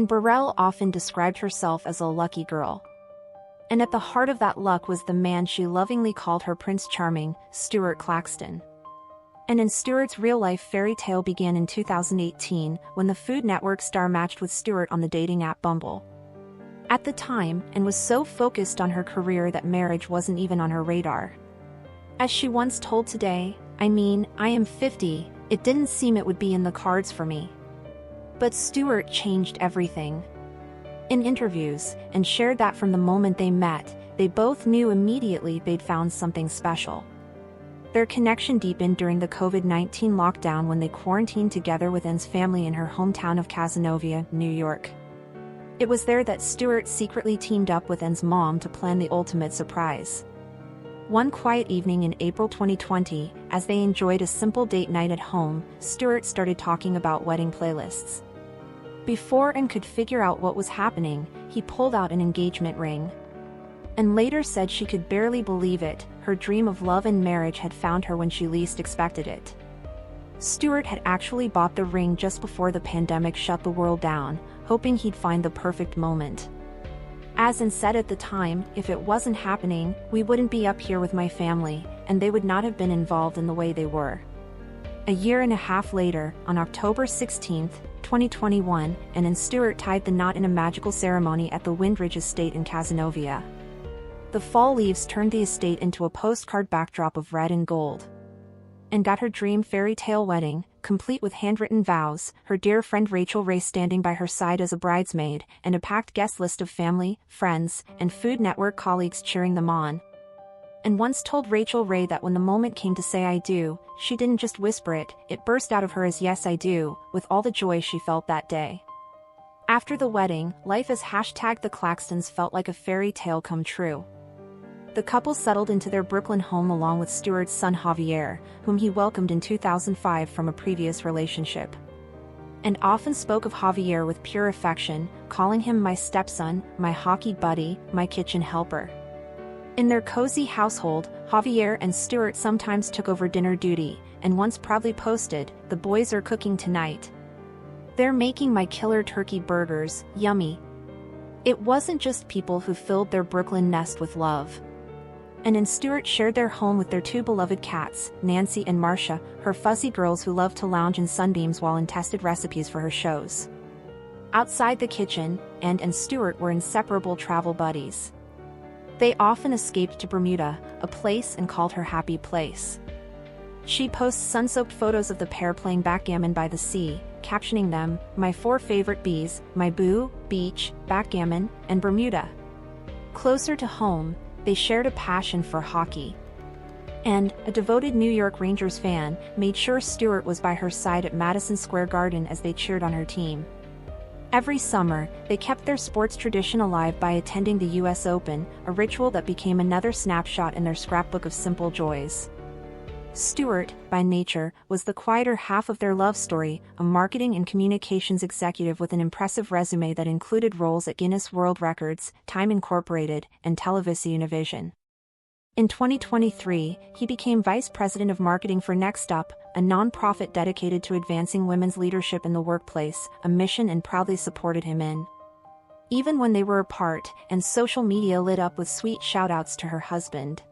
and Burrell often described herself as a lucky girl. And at the heart of that luck was the man she lovingly called her Prince Charming, Stuart Claxton. And in Stuart's real-life fairy tale began in 2018 when the Food Network star matched with Stuart on the dating app Bumble. At the time, and was so focused on her career that marriage wasn't even on her radar. As she once told Today, I am 50, it didn't seem it would be in the cards for me. But Stuart changed everything. In interviews, and shared that from the moment they met, they both knew immediately they'd found something special. Their connection deepened during the COVID-19 lockdown when they quarantined together with Anne's family in her hometown of Cazenovia, New York. It was there that Stuart secretly teamed up with Anne's mom to plan the ultimate surprise. One quiet evening in April 2020, as they enjoyed a simple date night at home, Stuart started talking about wedding playlists. Before Anne could figure out what was happening, he pulled out an engagement ring. And later said she could barely believe it, her dream of love and marriage had found her when she least expected it. Stuart had actually bought the ring just before the pandemic shut the world down, hoping he'd find the perfect moment. As Anne said at the time, if it wasn't happening, we wouldn't be up here with my family, and they would not have been involved in the way they were. A year and a half later, on October 16, 2021, Anne and Stuart tied the knot in a magical ceremony at the Windridge estate in Cazenovia. The fall leaves turned the estate into a postcard backdrop of red and gold. Anne got her dream fairy tale wedding, complete with handwritten vows, her dear friend Rachel Ray standing by her side as a bridesmaid, and a packed guest list of family, friends, and Food Network colleagues cheering them on. And once told Rachel Ray that when the moment came to say I do, she didn't just whisper it, it burst out of her as yes I do, with all the joy she felt that day. After the wedding, life as #the Claxtons felt like a fairy tale come true. The couple settled into their Brooklyn home along with Stuart's son Javier, whom he welcomed in 2005 from a previous relationship. And often spoke of Javier with pure affection, calling him my stepson, my hockey buddy, my kitchen helper. In their cozy household, Javier and Stuart sometimes took over dinner duty, and once proudly posted, "The boys are cooking tonight. They're making my killer turkey burgers, yummy." It wasn't just people who filled their Brooklyn nest with love. Anne and Stuart shared their home with their two beloved cats, Nancy and Marcia, her fuzzy girls who loved to lounge in sunbeams while Anne tested recipes for her shows. Outside the kitchen, Anne and Stuart were inseparable travel buddies. They often escaped to Bermuda, a place Anne called her happy place. She posts sun-soaked photos of the pair playing backgammon by the sea, captioning them, "My 4 favorite B's, my boo, beach, backgammon, and Bermuda." Closer to home, they shared a passion for hockey. And, a devoted New York Rangers fan, made sure Stuart was by her side at Madison Square Garden as they cheered on her team. Every summer, they kept their sports tradition alive by attending the US Open, a ritual that became another snapshot in their scrapbook of simple joys. Stuart, by nature, was the quieter half of their love story, a marketing and communications executive with an impressive resume that included roles at Guinness World Records, Time Incorporated, and Televisa Univision. In 2023, he became vice president of marketing for Next Up, a nonprofit dedicated to advancing women's leadership in the workplace, a mission Anne proudly supported him in. Even when they were apart, and social media lit up with sweet shout-outs to her husband.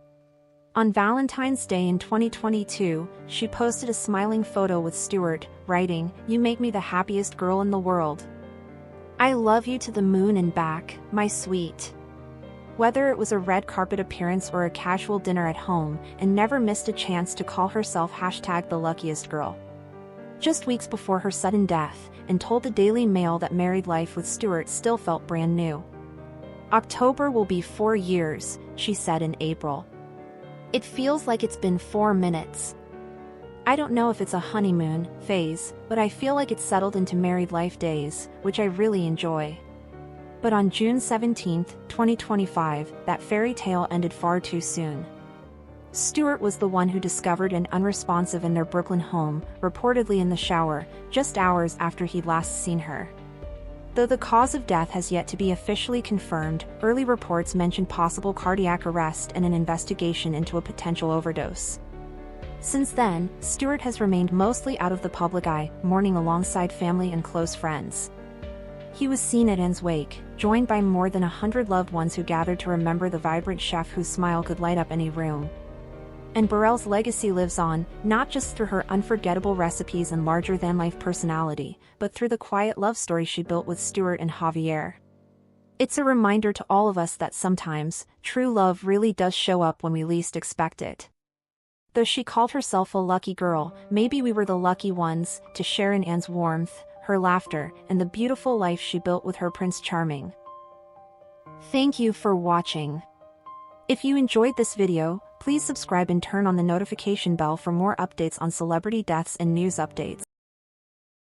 On Valentine's Day in 2022, she posted a smiling photo with Stuart, writing, "You make me the happiest girl in the world. I love you to the moon and back, my sweet." Whether it was a red carpet appearance or a casual dinner at home, Anne never missed a chance to call herself #the luckiest girl. Just weeks before her sudden death, Anne told the Daily Mail that married life with Stuart still felt brand new. "October will be 4 years," she said in April. "It feels like it's been 4 minutes. I don't know if it's a honeymoon phase, but I feel like it's settled into married life days, which I really enjoy." But on June 17, 2025, that fairy tale ended far too soon. Stuart was the one who discovered Anne unresponsive in their Brooklyn home, reportedly in the shower, just hours after he'd last seen her. Though the cause of death has yet to be officially confirmed, early reports mentioned possible cardiac arrest and an investigation into a potential overdose. Since then, Stuart has remained mostly out of the public eye, mourning alongside family and close friends. He was seen at Anne's wake, joined by more than 100 loved ones who gathered to remember the vibrant chef whose smile could light up any room. And Burrell's legacy lives on, not just through her unforgettable recipes and larger-than-life personality, but through the quiet love story she built with Stuart and Javier. It's a reminder to all of us that sometimes, true love really does show up when we least expect it. Though she called herself a lucky girl, maybe we were the lucky ones to share in Anne's warmth, her laughter, and the beautiful life she built with her Prince Charming. Thank you for watching. If you enjoyed this video, please subscribe and turn on the notification bell for more updates on celebrity deaths and news updates.